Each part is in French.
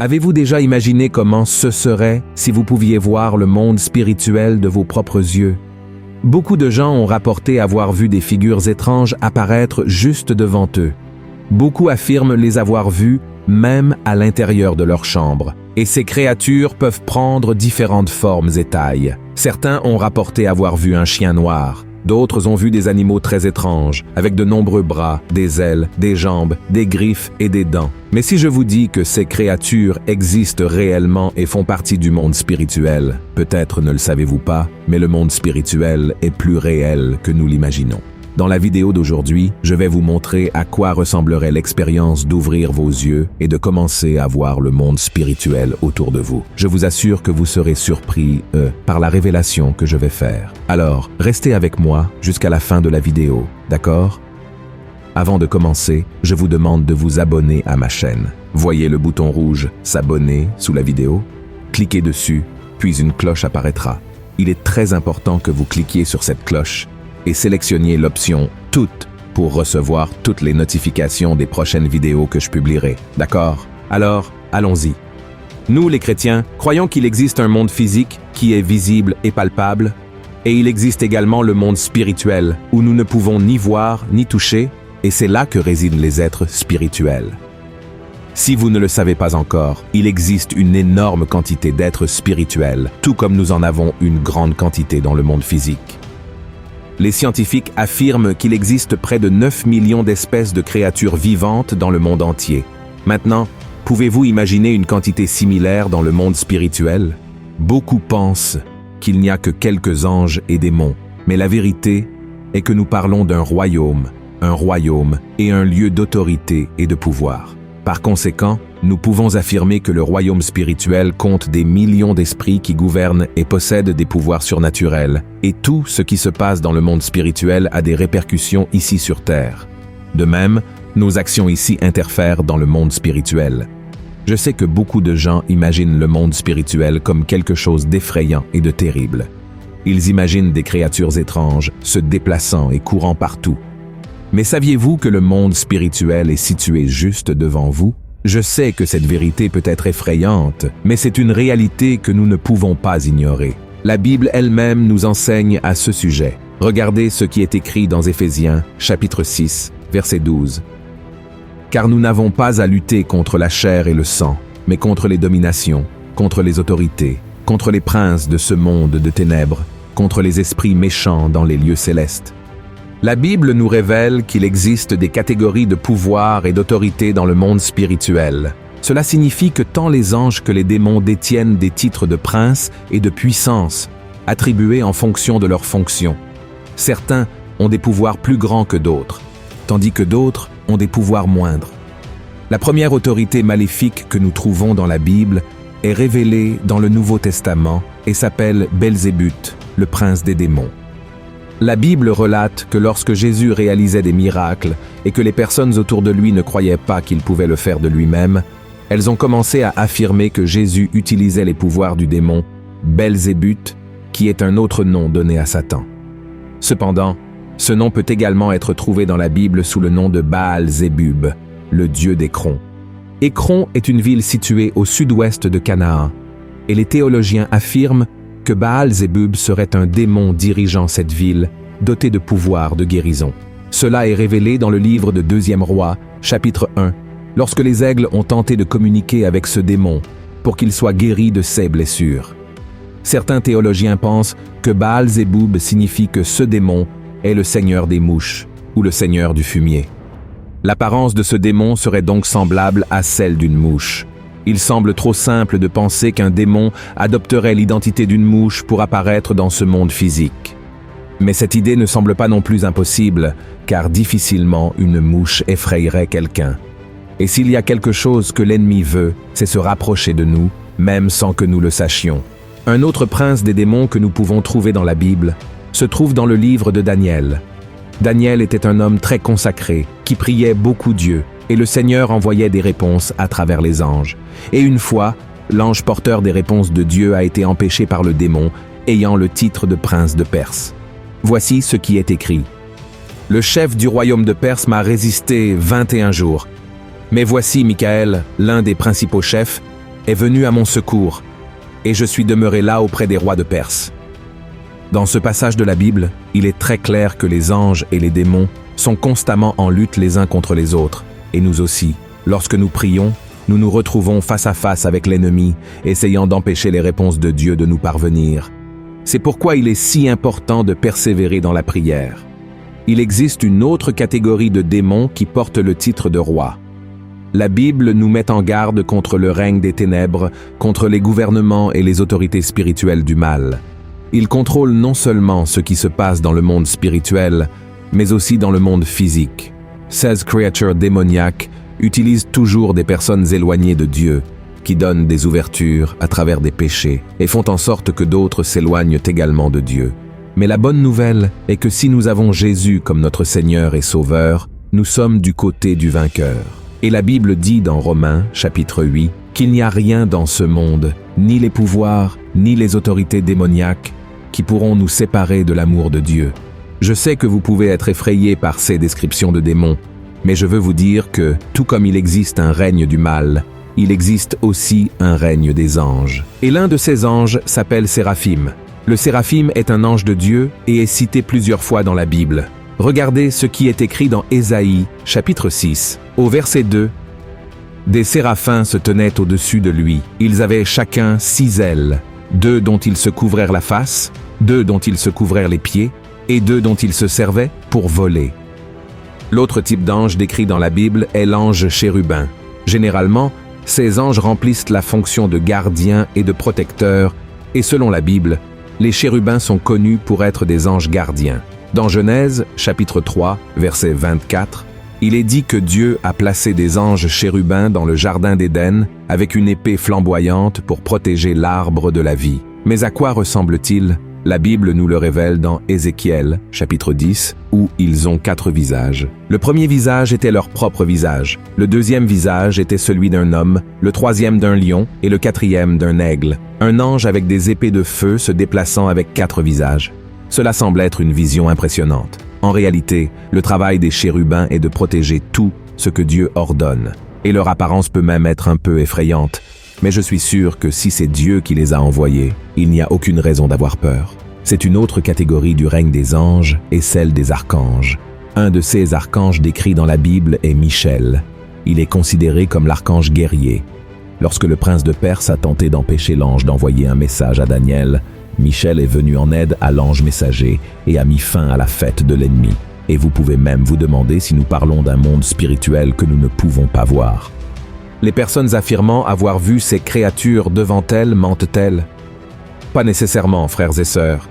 Avez-vous déjà imaginé comment ce serait si vous pouviez voir le monde spirituel de vos propres yeux? Beaucoup de gens ont rapporté avoir vu des figures étranges apparaître juste devant eux. Beaucoup affirment les avoir vues même à l'intérieur de leur chambre. Et ces créatures peuvent prendre différentes formes et tailles. Certains ont rapporté avoir vu un chien noir. D'autres ont vu des animaux très étranges, avec de nombreux bras, des ailes, des jambes, des griffes et des dents. Mais si je vous dis que ces créatures existent réellement et font partie du monde spirituel, peut-être ne le savez-vous pas, mais le monde spirituel est plus réel que nous l'imaginons. Dans la vidéo d'aujourd'hui, je vais vous montrer à quoi ressemblerait l'expérience d'ouvrir vos yeux et de commencer à voir le monde spirituel autour de vous. Je vous assure que vous serez surpris, par la révélation que je vais faire. Alors, restez avec moi jusqu'à la fin de la vidéo, d'accord? Avant de commencer, je vous demande de vous abonner à ma chaîne. Voyez le bouton rouge « S'abonner » sous la vidéo? Cliquez dessus, puis une cloche apparaîtra. Il est très important que vous cliquiez sur cette cloche et sélectionniez l'option « Toutes » pour recevoir toutes les notifications des prochaines vidéos que je publierai. D'accord? Alors, allons-y. Nous, les chrétiens, croyons qu'il existe un monde physique qui est visible et palpable, et il existe également le monde spirituel, où nous ne pouvons ni voir ni toucher, et c'est là que résident les êtres spirituels. Si vous ne le savez pas encore, il existe une énorme quantité d'êtres spirituels, tout comme nous en avons une grande quantité dans le monde physique. Les scientifiques affirment qu'il existe près de 9 millions d'espèces de créatures vivantes dans le monde entier. Maintenant, pouvez-vous imaginer une quantité similaire dans le monde spirituel? Beaucoup pensent qu'il n'y a que quelques anges et démons, mais la vérité est que nous parlons d'un royaume et un lieu d'autorité et de pouvoir. Par conséquent, nous pouvons affirmer que le royaume spirituel compte des millions d'esprits qui gouvernent et possèdent des pouvoirs surnaturels, et tout ce qui se passe dans le monde spirituel a des répercussions ici sur Terre. De même, nos actions ici interfèrent dans le monde spirituel. Je sais que beaucoup de gens imaginent le monde spirituel comme quelque chose d'effrayant et de terrible. Ils imaginent des créatures étranges se déplaçant et courant partout. Mais saviez-vous que le monde spirituel est situé juste devant vous? Je sais que cette vérité peut être effrayante, mais c'est une réalité que nous ne pouvons pas ignorer. La Bible elle-même nous enseigne à ce sujet. Regardez ce qui est écrit dans Éphésiens, chapitre 6, verset 12. « Car nous n'avons pas à lutter contre la chair et le sang, mais contre les dominations, contre les autorités, contre les princes de ce monde de ténèbres, contre les esprits méchants dans les lieux célestes. » La Bible nous révèle qu'il existe des catégories de pouvoir et d'autorité dans le monde spirituel. Cela signifie que tant les anges que les démons détiennent des titres de prince et de puissance, attribués en fonction de leurs fonctions. Certains ont des pouvoirs plus grands que d'autres, tandis que d'autres ont des pouvoirs moindres. La première autorité maléfique que nous trouvons dans la Bible est révélée dans le Nouveau Testament et s'appelle Belzébuth, le prince des démons. La Bible relate que lorsque Jésus réalisait des miracles et que les personnes autour de lui ne croyaient pas qu'il pouvait le faire de lui-même, elles ont commencé à affirmer que Jésus utilisait les pouvoirs du démon Belzébuth, qui est un autre nom donné à Satan. Cependant, ce nom peut également être trouvé dans la Bible sous le nom de Baal-Zébub, le dieu d'Écron. Écron est une ville située au sud-ouest de Canaan, et les théologiens affirment que Baal-Zébub serait un démon dirigeant cette ville, doté de pouvoirs de guérison. Cela est révélé dans le livre de 2e Roi, chapitre 1, lorsque les aigles ont tenté de communiquer avec ce démon pour qu'il soit guéri de ses blessures. Certains théologiens pensent que Baal-Zébub signifie que ce démon est le seigneur des mouches ou le seigneur du fumier. L'apparence de ce démon serait donc semblable à celle d'une mouche. Il semble trop simple de penser qu'un démon adopterait l'identité d'une mouche pour apparaître dans ce monde physique. Mais cette idée ne semble pas non plus impossible, car difficilement une mouche effrayerait quelqu'un. Et s'il y a quelque chose que l'ennemi veut, c'est se rapprocher de nous, même sans que nous le sachions. Un autre prince des démons que nous pouvons trouver dans la Bible se trouve dans le livre de Daniel. Daniel était un homme très consacré, qui priait beaucoup Dieu, et le Seigneur envoyait des réponses à travers les anges. Et une fois, l'ange porteur des réponses de Dieu a été empêché par le démon, ayant le titre de prince de Perse. Voici ce qui est écrit. « Le chef du royaume de Perse m'a résisté 21 jours. Mais voici Michaël, l'un des principaux chefs, est venu à mon secours, et je suis demeuré là auprès des rois de Perse. » Dans ce passage de la Bible, il est très clair que les anges et les démons sont constamment en lutte les uns contre les autres, et nous aussi. Lorsque nous prions, nous nous retrouvons face à face avec l'ennemi, essayant d'empêcher les réponses de Dieu de nous parvenir. C'est pourquoi il est si important de persévérer dans la prière. Il existe une autre catégorie de démons qui portent le titre de roi. La Bible nous met en garde contre le règne des ténèbres, contre les gouvernements et les autorités spirituelles du mal. Ils contrôlent non seulement ce qui se passe dans le monde spirituel, mais aussi dans le monde physique. Ces créatures démoniaques utilisent toujours des personnes éloignées de Dieu, qui donnent des ouvertures à travers des péchés et font en sorte que d'autres s'éloignent également de Dieu. Mais la bonne nouvelle est que si nous avons Jésus comme notre Seigneur et Sauveur, nous sommes du côté du vainqueur. Et la Bible dit dans Romains, chapitre 8, qu'il n'y a rien dans ce monde, ni les pouvoirs, ni les autorités démoniaques, qui pourront nous séparer de l'amour de Dieu. Je sais que vous pouvez être effrayés par ces descriptions de démons, mais je veux vous dire que, tout comme il existe un règne du mal, il existe aussi un règne des anges. Et l'un de ces anges s'appelle Séraphim. Le Séraphim est un ange de Dieu et est cité plusieurs fois dans la Bible. Regardez ce qui est écrit dans Ésaïe, chapitre 6, au verset 2. « Des séraphins se tenaient au-dessus de lui. Ils avaient chacun 6 ailes, 2 dont ils se couvrèrent la face, 2 dont ils se couvrèrent les pieds, et 2 dont ils se servaient pour voler. » L'autre type d'ange décrit dans la Bible est l'ange chérubin. Généralement, ces anges remplissent la fonction de gardien et de protecteur, et selon la Bible, les chérubins sont connus pour être des anges gardiens. Dans Genèse, chapitre 3, verset 24, il est dit que Dieu a placé des anges chérubins dans le jardin d'Éden avec une épée flamboyante pour protéger l'arbre de la vie. Mais à quoi ressemble-t-il ? La Bible nous le révèle dans Ézéchiel, chapitre 10, où ils ont 4 visages. Le premier visage était leur propre visage, le deuxième visage était celui d'un homme, le troisième d'un lion et le quatrième d'un aigle. Un ange avec des épées de feu se déplaçant avec 4 visages. Cela semble être une vision impressionnante. En réalité, le travail des chérubins est de protéger tout ce que Dieu ordonne. Et leur apparence peut même être un peu effrayante. Mais je suis sûr que si c'est Dieu qui les a envoyés, il n'y a aucune raison d'avoir peur. C'est une autre catégorie du règne des anges et celle des archanges. Un de ces archanges décrits dans la Bible est Michel. Il est considéré comme l'archange guerrier. Lorsque le prince de Perse a tenté d'empêcher l'ange d'envoyer un message à Daniel, Michel est venu en aide à l'ange messager et a mis fin à la fête de l'ennemi. Et vous pouvez même vous demander si nous parlons d'un monde spirituel que nous ne pouvons pas voir. Les personnes affirmant avoir vu ces créatures devant elles mentent-elles? Pas nécessairement, frères et sœurs.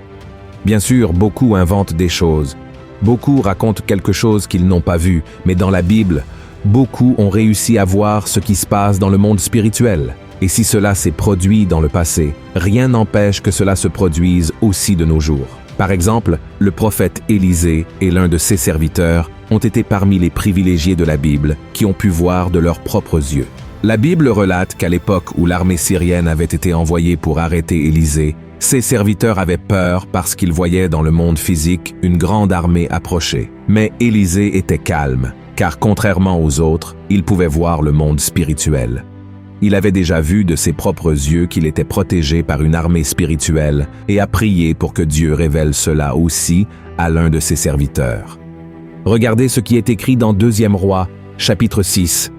Bien sûr, beaucoup inventent des choses. Beaucoup racontent quelque chose qu'ils n'ont pas vu, mais dans la Bible, beaucoup ont réussi à voir ce qui se passe dans le monde spirituel. Et si cela s'est produit dans le passé, rien n'empêche que cela se produise aussi de nos jours. Par exemple, le prophète Élisée et l'un de ses serviteurs ont été parmi les privilégiés de la Bible qui ont pu voir de leurs propres yeux. La Bible relate qu'à l'époque où l'armée syrienne avait été envoyée pour arrêter Élisée, ses serviteurs avaient peur parce qu'ils voyaient dans le monde physique une grande armée approcher. Mais Élisée était calme, car contrairement aux autres, il pouvait voir le monde spirituel. Il avait déjà vu de ses propres yeux qu'il était protégé par une armée spirituelle et a prié pour que Dieu révèle cela aussi à l'un de ses serviteurs. Regardez ce qui est écrit dans 2 Rois, chapitre 6.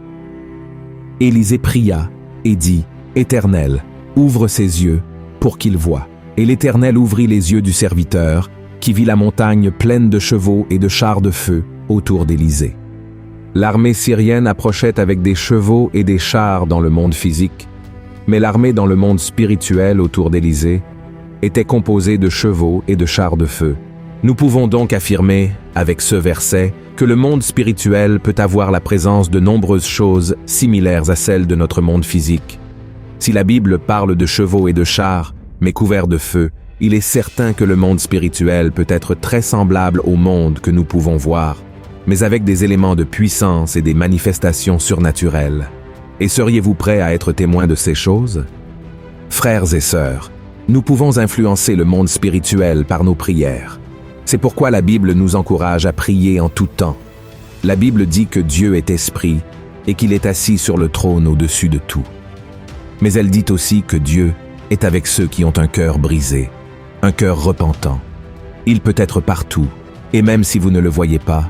Élisée pria et dit « Éternel, ouvre ses yeux pour qu'il voie. » Et l'Éternel ouvrit les yeux du serviteur, qui vit la montagne pleine de chevaux et de chars de feu autour d'Élisée. L'armée syrienne approchait avec des chevaux et des chars dans le monde physique, mais l'armée dans le monde spirituel autour d'Élisée était composée de chevaux et de chars de feu. Nous pouvons donc affirmer, avec ce verset, que le monde spirituel peut avoir la présence de nombreuses choses similaires à celles de notre monde physique. Si la Bible parle de chevaux et de chars, mais couverts de feu, il est certain que le monde spirituel peut être très semblable au monde que nous pouvons voir, mais avec des éléments de puissance et des manifestations surnaturelles. Et seriez-vous prêts à être témoins de ces choses? Frères et sœurs, nous pouvons influencer le monde spirituel par nos prières. C'est pourquoi la Bible nous encourage à prier en tout temps. La Bible dit que Dieu est esprit et qu'il est assis sur le trône au-dessus de tout. Mais elle dit aussi que Dieu est avec ceux qui ont un cœur brisé, un cœur repentant. Il peut être partout, et même si vous ne le voyez pas,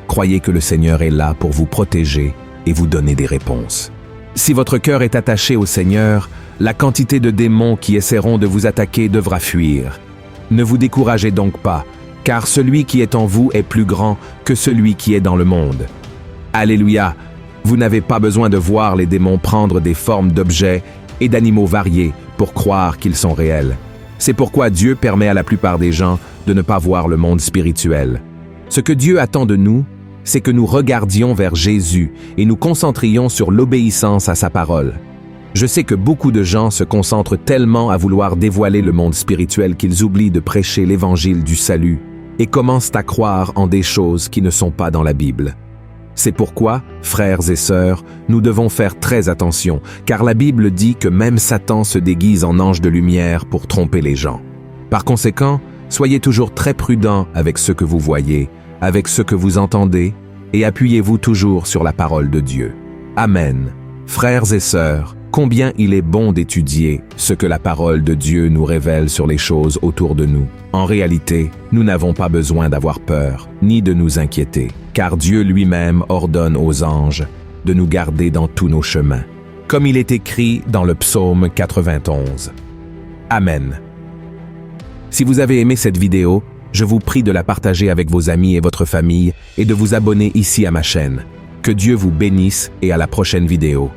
croyez que le Seigneur est là pour vous protéger et vous donner des réponses. Si votre cœur est attaché au Seigneur, la quantité de démons qui essaieront de vous attaquer devra fuir. Ne vous découragez donc pas, car celui qui est en vous est plus grand que celui qui est dans le monde. Alléluia! Vous n'avez pas besoin de voir les démons prendre des formes d'objets et d'animaux variés pour croire qu'ils sont réels. C'est pourquoi Dieu permet à la plupart des gens de ne pas voir le monde spirituel. Ce que Dieu attend de nous, c'est que nous regardions vers Jésus et nous concentrions sur l'obéissance à sa parole. Je sais que beaucoup de gens se concentrent tellement à vouloir dévoiler le monde spirituel qu'ils oublient de prêcher l'évangile du salut et commencent à croire en des choses qui ne sont pas dans la Bible. C'est pourquoi, frères et sœurs, nous devons faire très attention, car la Bible dit que même Satan se déguise en ange de lumière pour tromper les gens. Par conséquent, soyez toujours très prudents avec ce que vous voyez, avec ce que vous entendez, et appuyez-vous toujours sur la parole de Dieu. Amen. Frères et sœurs, combien il est bon d'étudier ce que la parole de Dieu nous révèle sur les choses autour de nous. En réalité, nous n'avons pas besoin d'avoir peur, ni de nous inquiéter, car Dieu lui-même ordonne aux anges de nous garder dans tous nos chemins, comme il est écrit dans le psaume 91. Amen. Si vous avez aimé cette vidéo, je vous prie de la partager avec vos amis et votre famille et de vous abonner ici à ma chaîne. Que Dieu vous bénisse et à la prochaine vidéo.